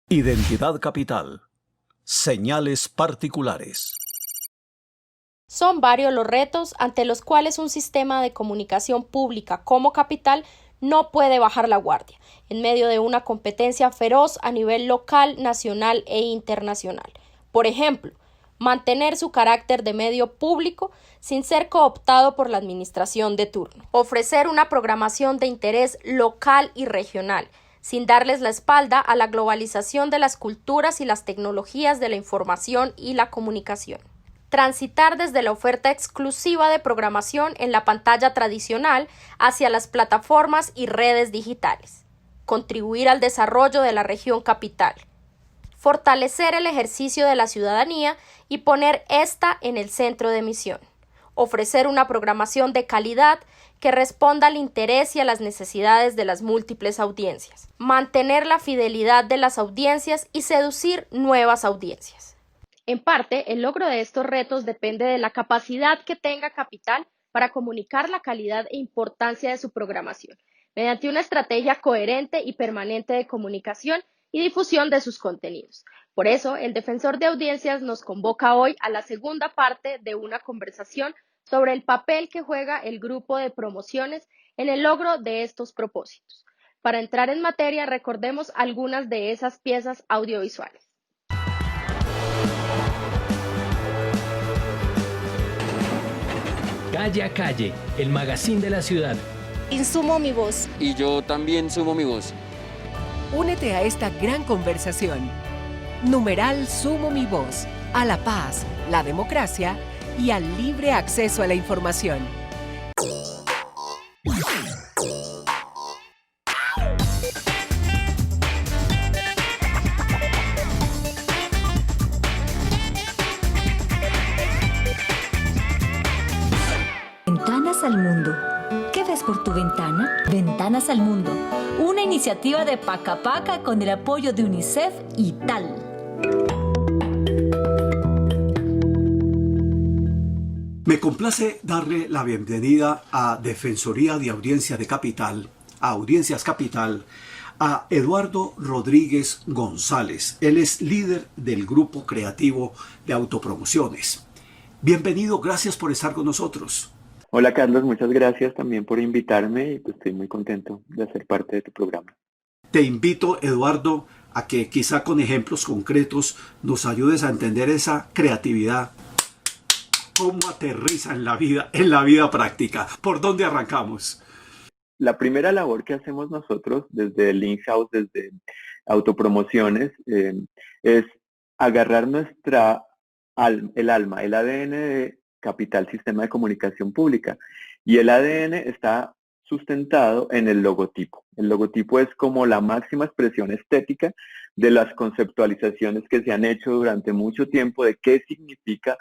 Identidad capital. Señales particulares. Son varios los retos ante los cuales un sistema de comunicación pública como capital no puede bajar la guardia, en medio de una competencia feroz a nivel local, nacional e internacional. Por ejemplo, mantener su carácter de medio público sin ser cooptado por la administración de turno. Ofrecer una programación de interés local y regional, sin darles la espalda a la globalización de las culturas y las tecnologías de la información y la comunicación. Transitar desde la oferta exclusiva de programación en la pantalla tradicional hacia las plataformas y redes digitales. Contribuir al desarrollo de la región capital. Fortalecer el ejercicio de la ciudadanía y poner ésta en el centro de misión. Ofrecer una programación de calidad que responda al interés y a las necesidades de las múltiples audiencias. Mantener la fidelidad de las audiencias y seducir nuevas audiencias. En parte, el logro de estos retos depende de la capacidad que tenga Capital para comunicar la calidad e importancia de su programación, mediante una estrategia coherente y permanente de comunicación y difusión de sus contenidos. Por eso, el Defensor de Audiencias nos convoca hoy a la segunda parte de una conversación sobre el papel que juega el grupo de promociones en el logro de estos propósitos. Para entrar en materia, recordemos algunas de esas piezas audiovisuales. Calle a Calle, el magazine de la ciudad. Insumo mi voz. Y yo también sumo mi voz. Únete a esta gran conversación. Numeral Sumo mi voz, a la paz, la democracia y al libre acceso a la información. Ventanas al mundo. ¿Qué ves por tu ventana? Ventanas al mundo. Una iniciativa de Paca Paca con el apoyo de UNICEF y tal. Me complace darle la bienvenida a Defensoría de Audiencia de Capital, a Audiencias Capital, a Eduardo Rodríguez González. Él es líder del grupo creativo de autopromociones. Bienvenido, gracias por estar con nosotros. Hola Carlos, muchas gracias también por invitarme y pues estoy muy contento de hacer parte de tu programa. Te invito, Eduardo, a que quizá con ejemplos concretos nos ayudes a entender esa creatividad, cómo aterriza en la vida práctica. ¿Por dónde arrancamos? La primera labor que hacemos nosotros desde el in-house, desde autopromociones, es agarrar el alma, el ADN de Capital Sistema de Comunicación Pública. Y el ADN está sustentado en el logotipo. El logotipo es como la máxima expresión estética de las conceptualizaciones que se han hecho durante mucho tiempo de qué significa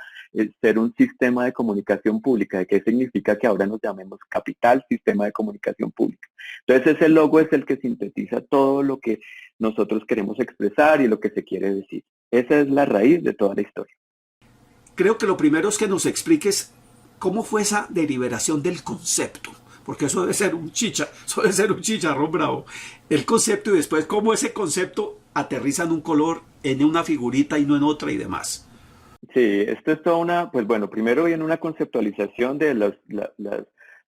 ser un sistema de comunicación pública, de qué significa que ahora nos llamemos Capital Sistema de Comunicación Pública. Entonces ese logo es el que sintetiza todo lo que nosotros queremos expresar y lo que se quiere decir. Esa es la raíz de toda la historia. Creo que lo primero es que nos expliques cómo fue esa deliberación del concepto, porque eso debe ser un chicharrón bravo. El concepto y después cómo ese concepto aterriza en un color, en una figurita y no en otra y demás. Sí, esto es toda una, pues bueno, primero viene una conceptualización de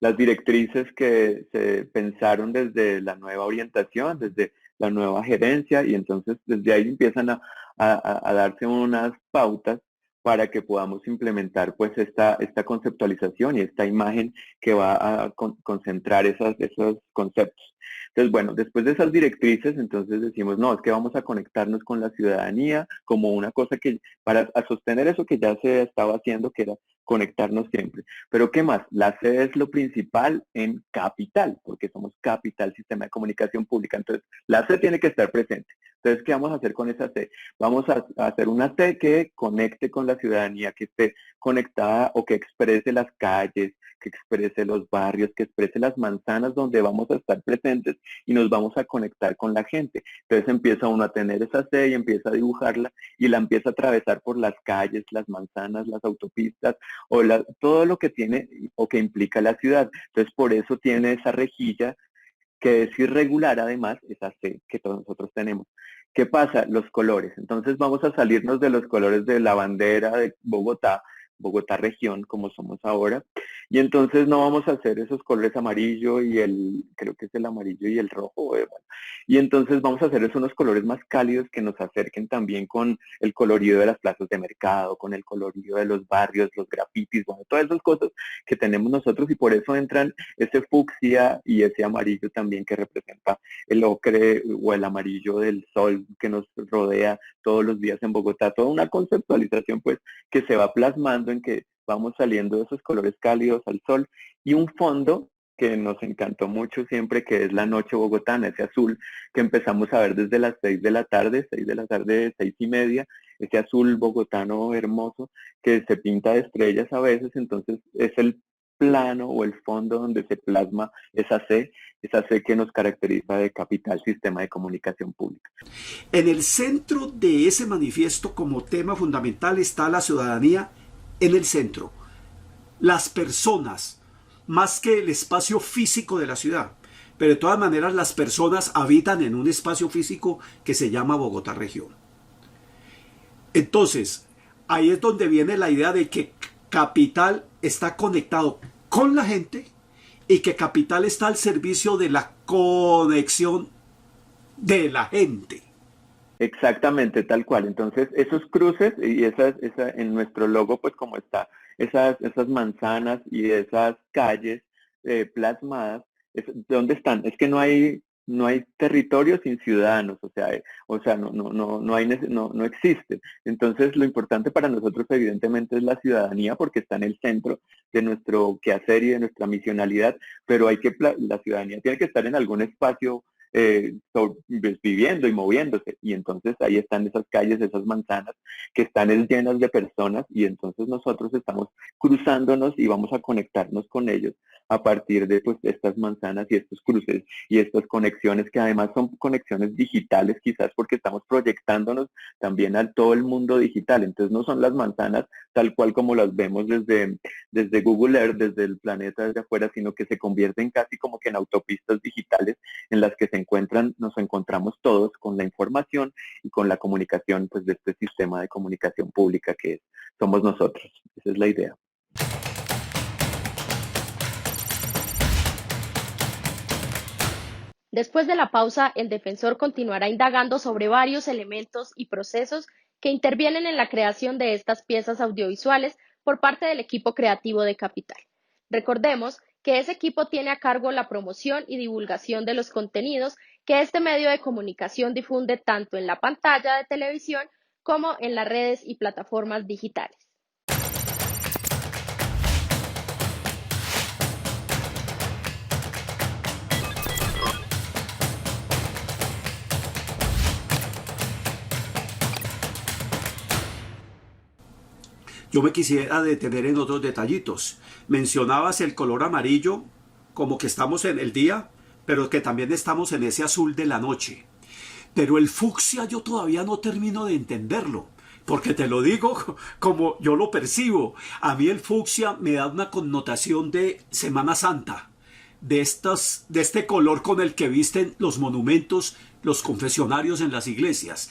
las directrices que se pensaron desde la nueva orientación, desde la nueva gerencia, y entonces desde ahí empiezan a darse unas pautas para que podamos implementar pues esta conceptualización y esta imagen que va a concentrar esos conceptos. Entonces, bueno, después de esas directrices, entonces decimos, no, es que vamos a conectarnos con la ciudadanía como una cosa que, para sostener eso que ya se estaba haciendo, que era conectarnos siempre. Pero ¿qué más? La C es lo principal en Capital, porque somos Capital Sistema de Comunicación Pública. Entonces, la C tiene que estar presente. Entonces, ¿qué vamos a hacer con esa C? Vamos a hacer una C que conecte con la ciudadanía, que esté conectada o que exprese las calles, que exprese los barrios, que exprese las manzanas donde vamos a estar presentes y nos vamos a conectar con la gente. Entonces empieza uno a tener esa C y empieza a dibujarla y la empieza a atravesar por las calles, las manzanas, las autopistas o todo lo que tiene o que implica la ciudad. Entonces por eso tiene esa rejilla que es irregular además, esa C que todos nosotros tenemos. ¿Qué pasa? Los colores. Entonces vamos a salirnos de los colores de la bandera de Bogotá, Bogotá región, como somos ahora, y entonces no vamos a hacer esos colores amarillo y creo que es el amarillo y el rojo, bueno. Y entonces vamos a hacer esos unos colores más cálidos que nos acerquen también con el colorido de las plazas de mercado, con el colorido de los barrios, los grafitis, bueno, todas esas cosas que tenemos nosotros, y por eso entran ese fucsia y ese amarillo también que representa el ocre o el amarillo del sol que nos rodea todos los días en Bogotá. Toda una conceptualización pues que se va plasmando en que vamos saliendo de esos colores cálidos al sol, y un fondo que nos encantó mucho siempre, que es la noche bogotana, ese azul que empezamos a ver desde las 6 de la tarde, 6:30, ese azul bogotano hermoso que se pinta de estrellas a veces. Entonces es el plano o el fondo donde se plasma esa C que nos caracteriza de Capital Sistema de Comunicación Pública. En el centro de ese manifiesto, como tema fundamental, está la ciudadanía en el centro, las personas, más que el espacio físico de la ciudad. Pero de todas maneras las personas habitan en un espacio físico que se llama Bogotá región. Entonces, ahí es donde viene la idea de que Capital está conectado con la gente y que Capital está al servicio de la conexión de la gente. Exactamente, tal cual. Entonces, esos cruces y en nuestro logo, pues como está, esas manzanas y esas calles plasmadas, ¿dónde están? Es que no hay territorio sin ciudadanos, o sea, no existe. Entonces, lo importante para nosotros, evidentemente, es la ciudadanía, porque está en el centro de nuestro quehacer y de nuestra misionalidad, pero la ciudadanía tiene que estar en algún espacio viviendo y moviéndose, y entonces ahí están esas calles, esas manzanas que están llenas de personas, y entonces nosotros estamos cruzándonos y vamos a conectarnos con ellos a partir de pues estas manzanas y estos cruces y estas conexiones, que además son conexiones digitales, quizás porque estamos proyectándonos también a todo el mundo digital. Entonces no son las manzanas tal cual como las vemos desde Google Earth, desde el planeta desde afuera, sino que se convierten casi como que en autopistas digitales en las que nos encontramos todos con la información y con la comunicación pues de este sistema de comunicación pública que somos nosotros. Esa es la idea. Después de la pausa, el defensor continuará indagando sobre varios elementos y procesos que intervienen en la creación de estas piezas audiovisuales por parte del equipo creativo de Capital. Recordemos que ese equipo tiene a cargo la promoción y divulgación de los contenidos que este medio de comunicación difunde tanto en la pantalla de televisión como en las redes y plataformas digitales. Yo me quisiera detener en otros detallitos. Mencionabas el color amarillo, como que estamos en el día, pero que también estamos en ese azul de la noche. Pero el fucsia yo todavía no termino de entenderlo, porque te lo digo como yo lo percibo. A mí el fucsia me da una connotación de Semana Santa, de este color con el que visten los monumentos, los confesionarios en las iglesias.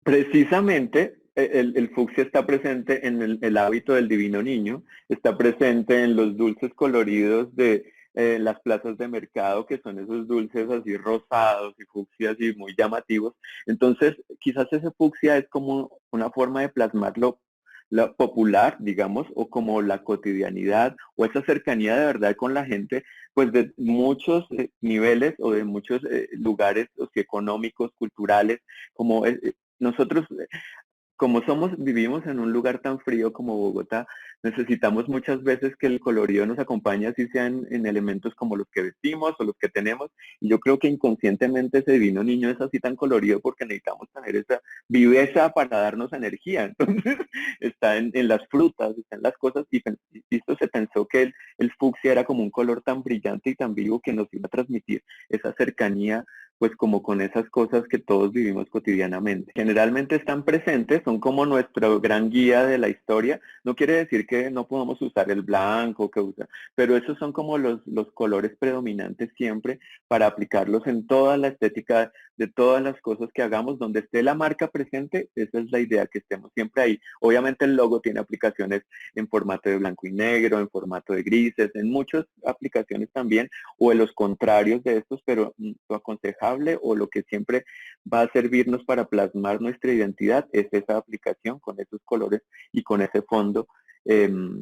Precisamente el fucsia está presente en el hábito del Divino Niño, está presente en los dulces coloridos de las plazas de mercado, que son esos dulces así rosados y fucsias y muy llamativos. Entonces, quizás ese fucsia es como una forma de plasmarlo lo popular, digamos, o como la cotidianidad, o esa cercanía de verdad con la gente, pues de muchos niveles o de muchos lugares socioeconómicos, culturales, como nosotros, como vivimos en un lugar tan frío como Bogotá, necesitamos muchas veces que el colorido nos acompañe, así sean en elementos como los que vestimos o los que tenemos, y yo creo que inconscientemente ese Divino Niño es así tan colorido porque necesitamos tener esa viveza para darnos energía. Entonces está en las frutas, está en las cosas, y esto se pensó que el fucsia era como un color tan brillante y tan vivo que nos iba a transmitir esa cercanía pues como con esas cosas que todos vivimos cotidianamente. Generalmente están presentes, son como nuestro gran guía de la historia. No quiere decir que no podamos usar el blanco, pero esos son como los colores predominantes siempre para aplicarlos en toda la estética de todas las cosas que hagamos. Donde esté la marca presente, esa es la idea, que estemos siempre ahí. Obviamente el logo tiene aplicaciones en formato de blanco y negro, en formato de grises, en muchas aplicaciones también, o en los contrarios de estos, pero lo aconsejable o lo que siempre va a servirnos para plasmar nuestra identidad es esa aplicación con esos colores y con ese fondo,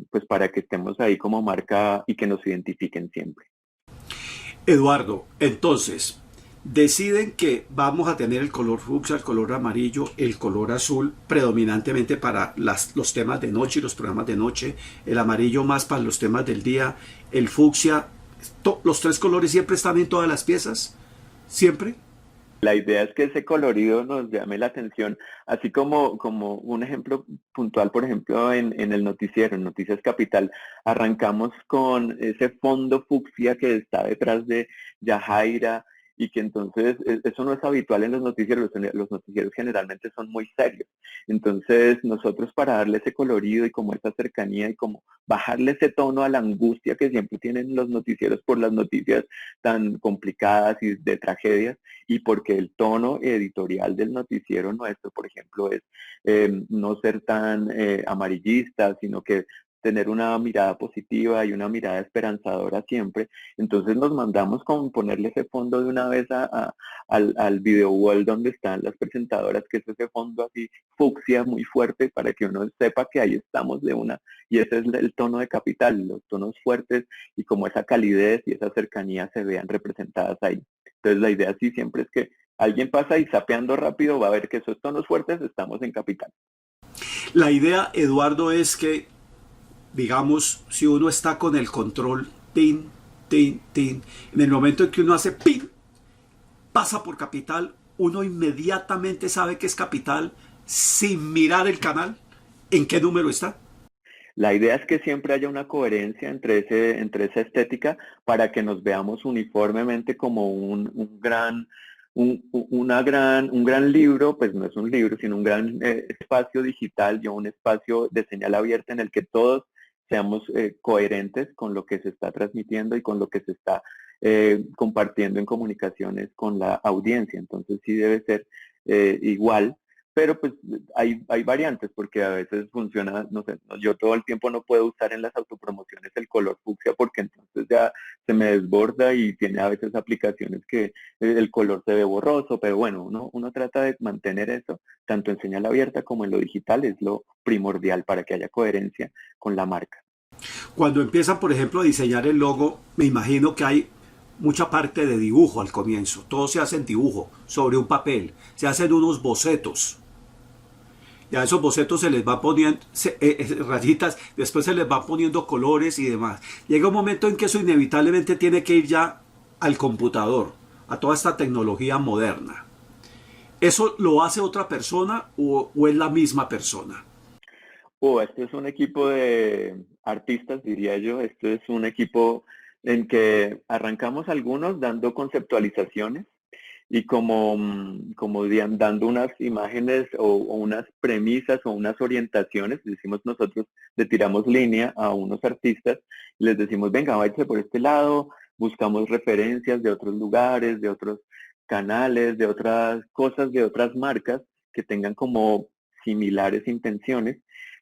pues para que estemos ahí como marca y que nos identifiquen siempre. Eduardo, entonces, deciden que vamos a tener el color fucsia, el color amarillo, el color azul predominantemente para los temas de noche y los programas de noche, el amarillo más para los temas del día, el fucsia, los tres colores siempre están en todas las piezas, siempre. La idea es que ese colorido nos llame la atención, así como un ejemplo puntual, por ejemplo, en el noticiero, en Noticias Capital, arrancamos con ese fondo fucsia que está detrás de Yajaira, y que entonces eso no es habitual en los noticieros generalmente son muy serios. Entonces nosotros, para darle ese colorido y como esa cercanía y como bajarle ese tono a la angustia que siempre tienen los noticieros por las noticias tan complicadas y de tragedias, y porque el tono editorial del noticiero nuestro, por ejemplo, es no ser tan amarillista, sino que tener una mirada positiva y una mirada esperanzadora siempre. Entonces nos mandamos con ponerle ese fondo de una vez al video wall donde están las presentadoras, que es ese fondo así fucsia muy fuerte, para que uno sepa que ahí estamos de una. Y ese es el tono de Capital, los tonos fuertes y como esa calidez y esa cercanía se vean representadas ahí. Entonces la idea sí siempre es que alguien pasa y zapeando rápido va a ver que esos tonos fuertes estamos en Capital. La idea, Eduardo, es que, digamos, si uno está con el control, tin, tin, tin, en el momento en que uno hace pin, pasa por Capital, uno inmediatamente sabe que es Capital sin mirar el canal, en qué número está. La idea es que siempre haya una coherencia entre esa estética, para que nos veamos uniformemente como un gran libro. Pues no es un libro, sino un gran espacio digital y un espacio de señal abierta en el que todos seamos coherentes con lo que se está transmitiendo y con lo que se está compartiendo en comunicaciones con la audiencia. Entonces sí debe ser igual, pero pues hay variantes, porque a veces funciona, no sé, yo todo el tiempo no puedo usar en las autopromociones el color fucsia, porque entonces ya se me desborda y tiene a veces aplicaciones que el color se ve borroso, pero bueno, uno trata de mantener eso, tanto en señal abierta como en lo digital, es lo primordial para que haya coherencia con la marca. Cuando empiezan, por ejemplo, a diseñar el logo, me imagino que hay mucha parte de dibujo al comienzo. Todo se hace en dibujo, sobre un papel. Se hacen unos bocetos. Y a esos bocetos se les va poniendo rayitas, después se les va poniendo colores y demás. Llega un momento en que eso inevitablemente tiene que ir ya al computador, a toda esta tecnología moderna. ¿Eso lo hace otra persona o es la misma persona? Este es un equipo de artistas, diría yo. Esto es un equipo en que arrancamos algunos dando conceptualizaciones y como dando unas imágenes o unas premisas o unas orientaciones. Decimos nosotros, le tiramos línea a unos artistas y les decimos, venga, váyase por este lado, buscamos referencias de otros lugares, de otros canales, de otras cosas, de otras marcas que tengan como similares intenciones.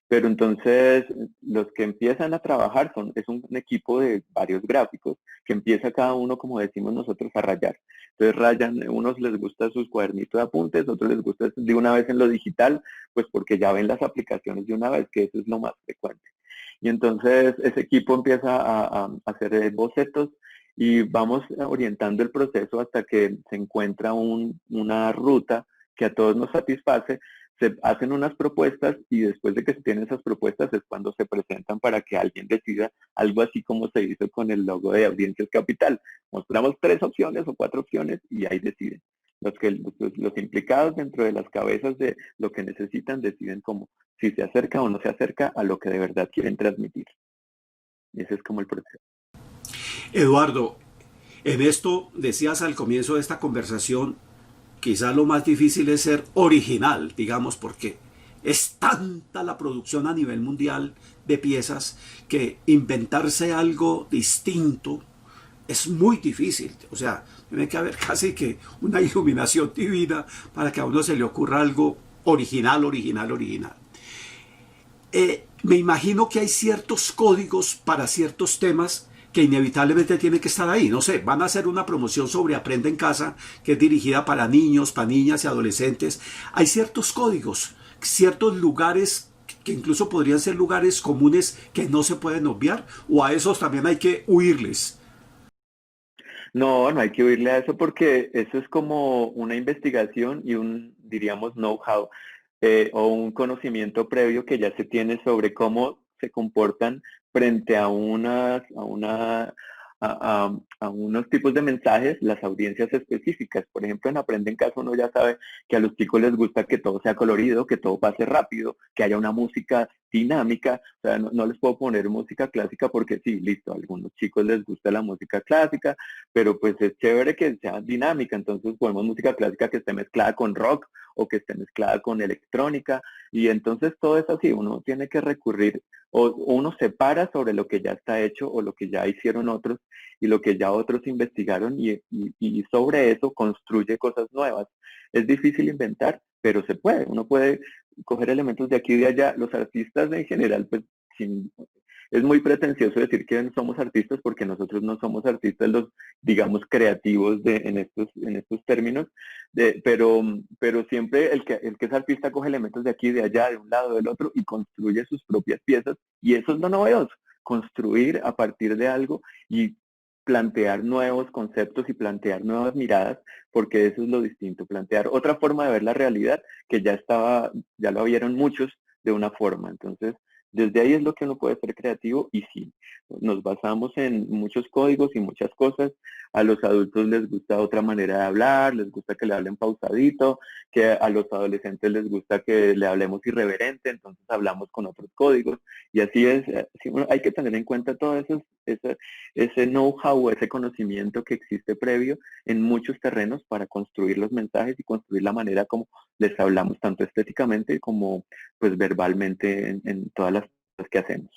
Pero entonces los que empiezan a trabajar es un equipo de varios gráficos, que empieza cada uno, como decimos nosotros, a rayar. Entonces rayan, unos les gusta sus cuadernitos de apuntes, otros les gusta de una vez en lo digital, pues porque ya ven las aplicaciones de una vez, que eso es lo más frecuente. Y entonces ese equipo empieza a hacer bocetos y vamos orientando el proceso hasta que se encuentra una ruta que a todos nos satisface. Se hacen unas propuestas y después de que se tienen esas propuestas es cuando se presentan para que alguien decida, algo así como se hizo con el logo de Audiencias Capital. Mostramos 3 opciones o 4 opciones y ahí deciden. Los implicados dentro de las cabezas de lo que necesitan deciden como si se acerca o no se acerca a lo que de verdad quieren transmitir. Y ese es como el proceso. Eduardo, En esto, decías al comienzo de esta conversación, quizás lo más difícil es ser original, digamos, porque es tanta la producción a nivel mundial de piezas que inventarse algo distinto es muy difícil. O sea, tiene que haber casi que una iluminación divina para que a uno se le ocurra algo original, original, original. Me imagino que hay ciertos códigos para ciertos temas que inevitablemente tienen que estar ahí. No sé, van a hacer una promoción sobre Aprende en Casa, que es dirigida para niños, para niñas y adolescentes. Hay ciertos códigos, ciertos lugares que incluso podrían ser lugares comunes que no se pueden obviar, o a esos también hay que huirles. No, no hay que huirle a eso porque eso es como una investigación y un, diríamos, know-how o un conocimiento previo que ya se tiene sobre cómo se comportan frente a a unos tipos de mensajes las audiencias específicas. Por ejemplo, en Aprende en Casa uno ya sabe que a los chicos les gusta que todo sea colorido, que todo pase rápido, que haya una música dinámica. O sea, no les puedo poner música clásica porque sí, listo, a algunos chicos les gusta la música clásica, pero pues es chévere que sea dinámica. Entonces ponemos música clásica que esté mezclada con rock o que esté mezclada con electrónica, y entonces todo es así, uno tiene que recurrir, o uno se para sobre lo que ya está hecho o lo que ya hicieron otros y lo que ya otros investigaron y sobre eso construye cosas nuevas. Es difícil inventar, pero se puede, uno puede coger elementos de aquí y de allá. Los artistas en general, pues sin, es muy pretencioso decir que somos artistas porque nosotros no somos artistas los, digamos, creativos en estos términos, pero siempre el que es artista coge elementos de aquí y de allá, de un lado, del otro, y construye sus propias piezas, y eso es lo novedoso, construir a partir de algo y plantear nuevos conceptos y plantear nuevas miradas, porque eso es lo distinto, plantear otra forma de ver la realidad que ya lo vieron muchos de una forma. Entonces, desde ahí es lo que uno puede ser creativo, y sí, nos basamos en muchos códigos y muchas cosas. A los adultos les gusta otra manera de hablar, les gusta que le hablen pausadito, que a los adolescentes les gusta que le hablemos irreverente, entonces hablamos con otros códigos, y así es. Bueno, hay que tener en cuenta todo eso, ese know-how, ese conocimiento que existe previo en muchos terrenos para construir los mensajes y construir la manera como les hablamos, tanto estéticamente como pues verbalmente en todas las cosas que hacemos.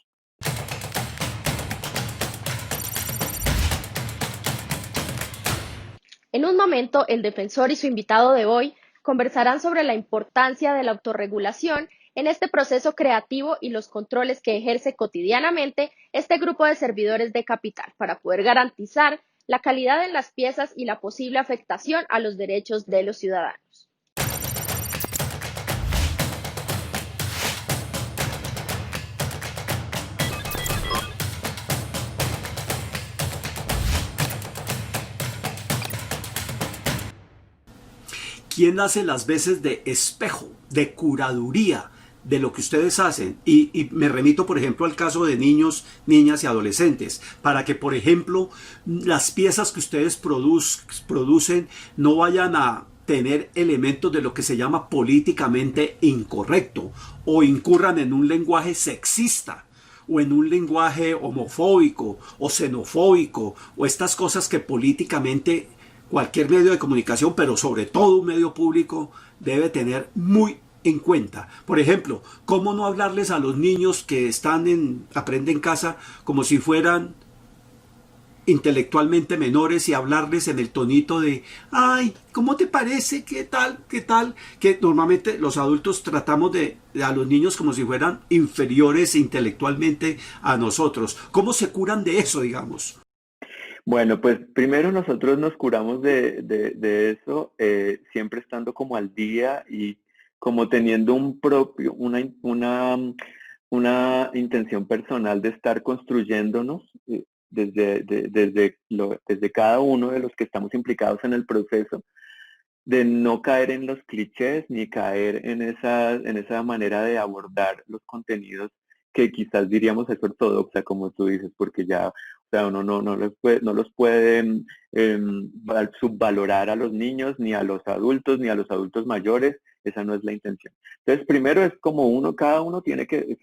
En un momento, el defensor y su invitado de hoy conversarán sobre la importancia de la autorregulación en este proceso creativo y los controles que ejerce cotidianamente este grupo de servidores de capital para poder garantizar la calidad en las piezas y la posible afectación a los derechos de los ciudadanos. ¿Quién hace las veces de espejo, de curaduría de lo que ustedes hacen? Y me remito, por ejemplo, al caso de niños, niñas y adolescentes, para que, por ejemplo, las piezas que ustedes producen no vayan a tener elementos de lo que se llama políticamente incorrecto o incurran en un lenguaje sexista o en un lenguaje homofóbico o xenofóbico o estas cosas que políticamente cualquier medio de comunicación, pero sobre todo un medio público, debe tener muy en cuenta. Por ejemplo, ¿cómo no hablarles a los niños que están en Aprende en Casa como si fueran intelectualmente menores y hablarles en el tonito de ay, ¿cómo te parece? ¿Qué tal? ¿Qué tal? Que normalmente los adultos tratamos de a los niños como si fueran inferiores intelectualmente a nosotros. ¿Cómo se curan de eso, digamos? Bueno, pues primero nosotros nos curamos de eso, siempre estando como al día y como teniendo una intención personal de estar construyéndonos desde cada uno de los que estamos implicados en el proceso, de no caer en los clichés ni caer en esa manera de abordar los contenidos que quizás diríamos es ortodoxa, como tú dices, porque ya, o sea, uno no los puede subvalorar a los niños, ni a los adultos, ni a los adultos mayores. Esa no es la intención. Entonces, primero es como cada uno tiene que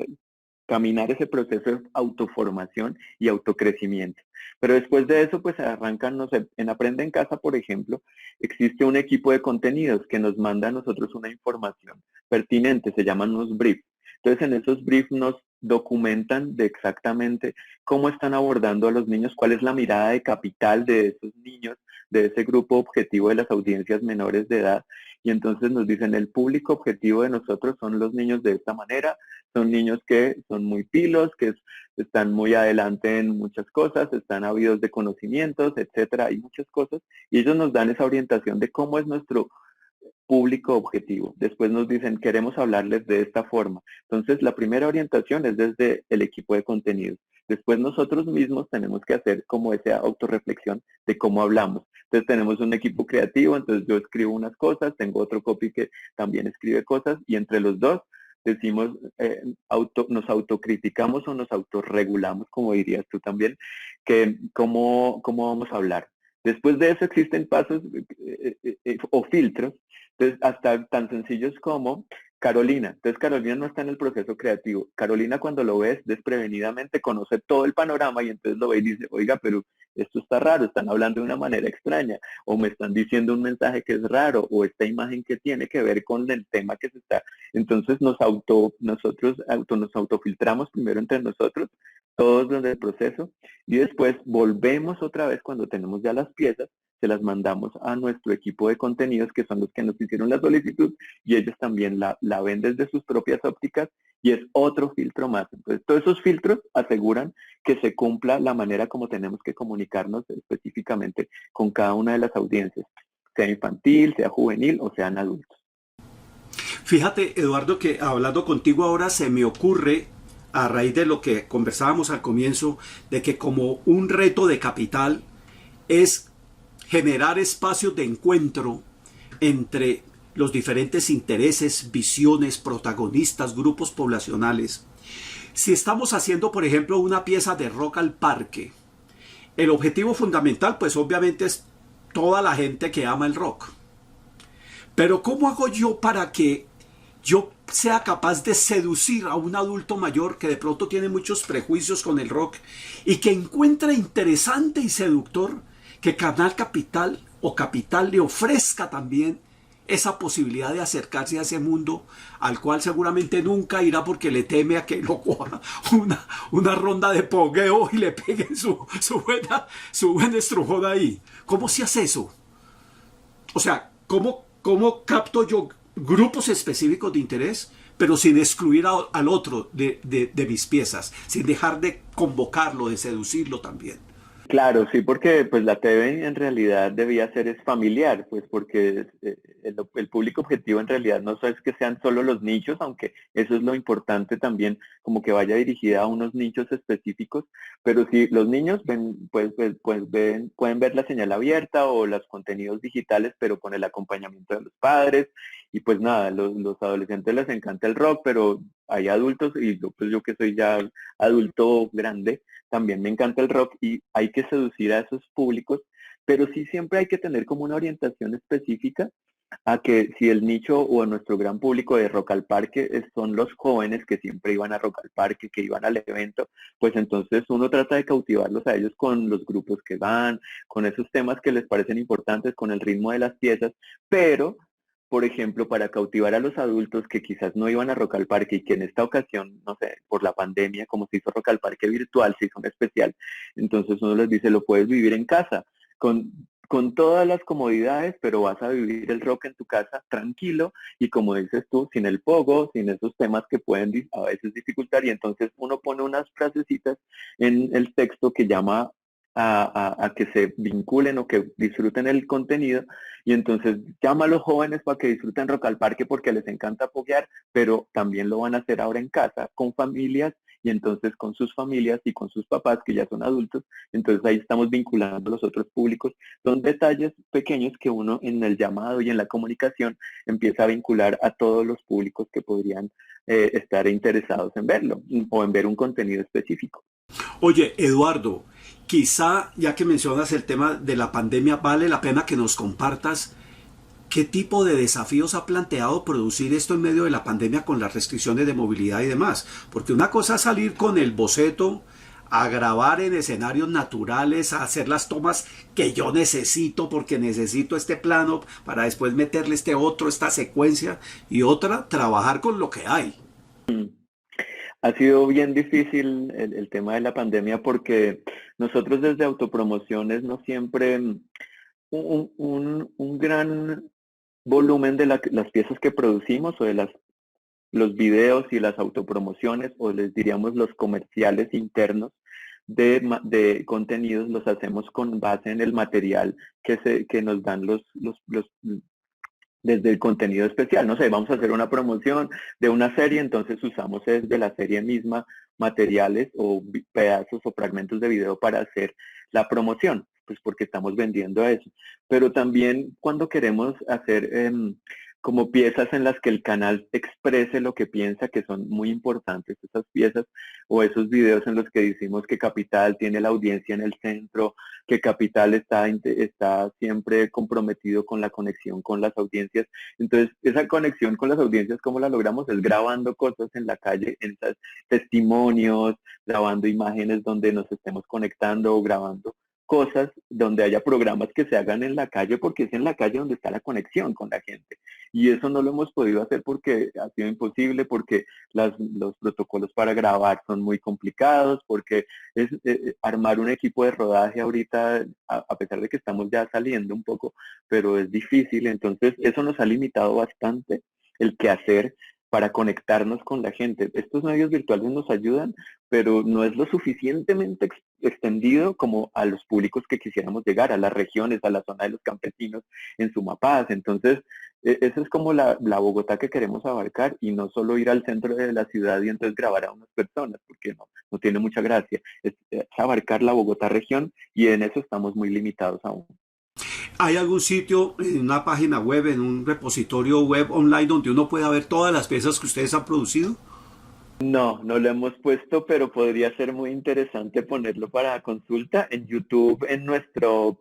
caminar ese proceso de autoformación y autocrecimiento. Pero después de eso, pues arrancan, no sé, en Aprende en Casa, por ejemplo, existe un equipo de contenidos que nos manda a nosotros una información pertinente, se llaman unos briefs. Entonces, en esos briefs nos documentan de exactamente cómo están abordando a los niños, cuál es la mirada de capital de esos niños, de ese grupo objetivo de las audiencias menores de edad, y entonces nos dicen, el público objetivo de nosotros son los niños de esta manera, son niños que son muy pilos, que están muy adelante en muchas cosas, están ávidos de conocimientos, etcétera, hay muchas cosas, y ellos nos dan esa orientación de cómo es nuestro público objetivo. Después nos dicen, queremos hablarles de esta forma. Entonces, la primera orientación es desde el equipo de contenidos. Después nosotros mismos tenemos que hacer como esa autorreflexión de cómo hablamos. Entonces tenemos un equipo creativo, entonces yo escribo unas cosas, tengo otro copy que también escribe cosas, y entre los dos decimos, nos autocriticamos o nos autorregulamos, como dirías tú también, que cómo vamos a hablar. Después de eso existen pasos o filtros, entonces hasta tan sencillos como Carolina. Entonces Carolina no está en el proceso creativo. Carolina, cuando lo ves desprevenidamente, conoce todo el panorama y entonces lo ve y dice, oiga, pero esto está raro, están hablando de una manera extraña, o me están diciendo un mensaje que es raro, o esta imagen que tiene que ver con el tema que se está. Entonces nos autofiltramos primero entre nosotros, todos desde el proceso, y después volvemos otra vez cuando tenemos ya las piezas, se las mandamos a nuestro equipo de contenidos, que son los que nos hicieron la solicitud, y ellos también la ven desde sus propias ópticas, y es otro filtro más. Entonces, todos esos filtros aseguran que se cumpla la manera como tenemos que comunicarnos específicamente con cada una de las audiencias, sea infantil, sea juvenil o sean adultos. Fíjate, Eduardo, que hablando contigo ahora se me ocurre, a raíz de lo que conversábamos al comienzo, de que como un reto de Capital es generar espacios de encuentro entre los diferentes intereses, visiones, protagonistas, grupos poblacionales. Si estamos haciendo, por ejemplo, una pieza de rock al parque, el objetivo fundamental, pues obviamente es toda la gente que ama el rock. Pero ¿cómo hago yo para que yo sea capaz de seducir a un adulto mayor que de pronto tiene muchos prejuicios con el rock y que encuentre interesante y seductor que Canal Capital o Capital le ofrezca también esa posibilidad de acercarse a ese mundo al cual seguramente nunca irá porque le teme a que lo coja una ronda de pogueo y le peguen su buen estrujón ahí? ¿Cómo se hace eso? O sea, ¿cómo capto yo grupos específicos de interés, pero sin excluir al otro de mis piezas, sin dejar de convocarlo, de seducirlo también? Claro, sí, porque pues la TV en realidad debía ser es familiar, pues porque el público objetivo en realidad no es que sean solo los nichos, aunque eso es lo importante también, como que vaya dirigida a unos nichos específicos, pero si los niños pueden ver la señal abierta o los contenidos digitales, pero con el acompañamiento de los padres, y pues nada, los adolescentes les encanta el rock, pero hay adultos, y yo que soy ya adulto grande, también me encanta el rock y hay que seducir a esos públicos, pero sí siempre hay que tener como una orientación específica a que si el nicho o nuestro gran público de Rock al Parque son los jóvenes que siempre iban a Rock al Parque, que iban al evento, pues entonces uno trata de cautivarlos a ellos con los grupos que van, con esos temas que les parecen importantes, con el ritmo de las piezas, pero por ejemplo, para cautivar a los adultos que quizás no iban a Rock al Parque y que en esta ocasión, no sé, por la pandemia, como se hizo Rock al Parque virtual, se hizo un especial, entonces uno les dice, lo puedes vivir en casa, con todas las comodidades, pero vas a vivir el rock en tu casa tranquilo y como dices tú, sin el pogo, sin esos temas que pueden a veces dificultar, y entonces uno pone unas frasecitas en el texto que llama a que se vinculen o que disfruten el contenido, y entonces llama a los jóvenes para que disfruten Rock al Parque porque les encanta apoyar, pero también lo van a hacer ahora en casa, con familias, y entonces con sus familias y con sus papás que ya son adultos, entonces ahí estamos vinculando a los otros públicos. Son detalles pequeños que uno en el llamado y en la comunicación empieza a vincular a todos los públicos que podrían estar interesados en verlo o en ver un contenido específico. Oye, Eduardo, quizá ya que mencionas el tema de la pandemia, vale la pena que nos compartas ¿Qué tipo de desafíos ha planteado producir esto en medio de la pandemia con las restricciones de movilidad y demás? Porque una cosa es salir con el boceto, a grabar en escenarios naturales, a hacer las tomas que yo necesito porque necesito este plano para después meterle este otro, esta secuencia, y otra, trabajar con lo que hay. Ha sido bien difícil el tema de la pandemia porque nosotros desde Autopromociones no siempre un gran volumen de las piezas que producimos o de los videos y las autopromociones o les diríamos los comerciales internos de contenidos los hacemos con base en el material que nos dan desde el contenido especial. No sé, vamos a hacer una promoción de una serie, entonces usamos desde la serie misma materiales o pedazos o fragmentos de video para hacer la promoción, pues porque estamos vendiendo eso. Pero también cuando queremos hacer como piezas en las que el canal exprese lo que piensa, que son muy importantes esas piezas, o esos videos en los que decimos que Capital tiene la audiencia en el centro, que Capital está siempre comprometido con la conexión con las audiencias. Entonces, esa conexión con las audiencias, ¿cómo la logramos? Es grabando cosas en la calle, en esos testimonios, grabando imágenes donde nos estemos conectando o grabando cosas donde haya programas que se hagan en la calle, porque es en la calle donde está la conexión con la gente. Y eso no lo hemos podido hacer porque ha sido imposible, porque los protocolos para grabar son muy complicados, porque es armar un equipo de rodaje ahorita, a pesar de que estamos ya saliendo un poco, pero es difícil. Entonces, eso nos ha limitado bastante el quehacer para conectarnos con la gente. Estos medios virtuales nos ayudan, pero no es lo suficientemente extendido como a los públicos que quisiéramos llegar, a las regiones, a la zona de los campesinos en Sumapaz. Entonces, esa es como la Bogotá que queremos abarcar y no solo ir al centro de la ciudad y entonces grabar a unas personas, porque no tiene mucha gracia. Es abarcar la Bogotá región y en eso estamos muy limitados aún. ¿Hay algún sitio, en una página web, en un repositorio web online donde uno pueda ver todas las piezas que ustedes han producido? No lo hemos puesto, pero podría ser muy interesante ponerlo para consulta en YouTube, en nuestro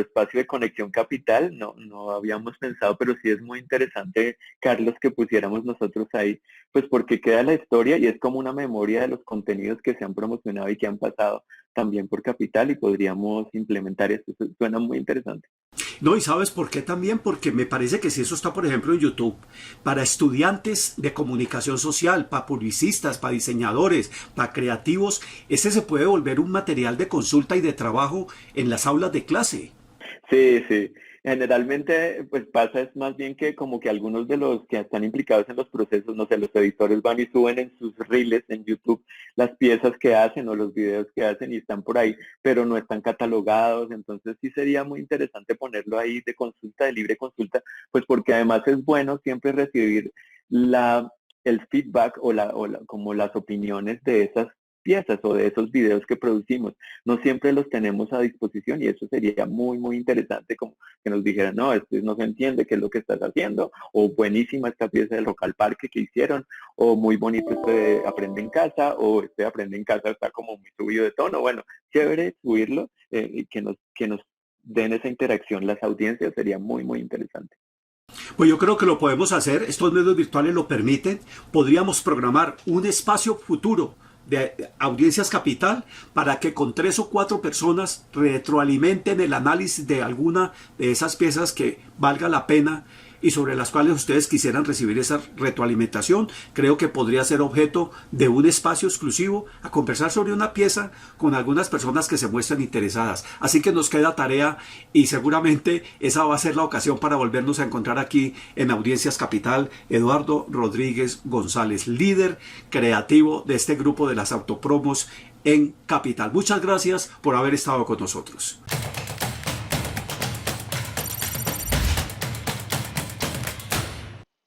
espacio de Conexión Capital. No habíamos pensado, pero sí es muy interesante, Carlos, que pusiéramos nosotros ahí, pues porque queda la historia y es como una memoria de los contenidos que se han promocionado y que han pasado también por Capital y podríamos implementar esto. Suena muy interesante. No, ¿y sabes por qué también? Porque me parece que si eso está, por ejemplo, en YouTube, para estudiantes de comunicación social, para publicistas, para diseñadores, para creativos, ese se puede volver un material de consulta y de trabajo en las aulas de clase. Sí. Generalmente, pues pasa es más bien que como que algunos de los que están implicados en los procesos, no sé, los editores van y suben en sus reels en YouTube las piezas que hacen o los videos que hacen y están por ahí, pero no están catalogados. Entonces sí sería muy interesante ponerlo ahí de consulta, de libre consulta, pues porque además es bueno siempre recibir el feedback o como las opiniones de esas piezas o de esos videos que producimos. No siempre los tenemos a disposición y eso sería muy, muy interesante como que nos dijeran, no, esto no se entiende qué es lo que estás haciendo, o buenísima esta pieza del Rock al Parque que hicieron, o muy bonito este de Aprende en Casa, o este Aprende en Casa está como muy subido de tono. Bueno, chévere subirlo y que nos den esa interacción las audiencias, sería muy, muy interesante. Pues yo creo que lo podemos hacer, estos medios virtuales lo permiten, podríamos programar un espacio futuro de Audiencias Capital para que con 3 o 4 personas retroalimenten el análisis de alguna de esas piezas que valga la pena y sobre las cuales ustedes quisieran recibir esa retroalimentación. Creo que podría ser objeto de un espacio exclusivo a conversar sobre una pieza con algunas personas que se muestran interesadas. Así que nos queda tarea y seguramente esa va a ser la ocasión para volvernos a encontrar aquí en Audiencias Capital. Eduardo Rodríguez González, líder creativo de este grupo de las autopromos en Capital. Muchas gracias por haber estado con nosotros.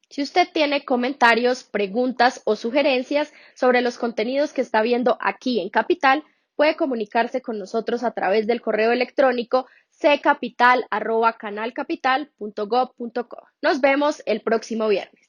Si usted tiene comentarios, preguntas o sugerencias sobre los contenidos que está viendo aquí en Capital, puede comunicarse con nosotros a través del correo electrónico ccapital@canalcapital.gov.co. Nos vemos el próximo viernes.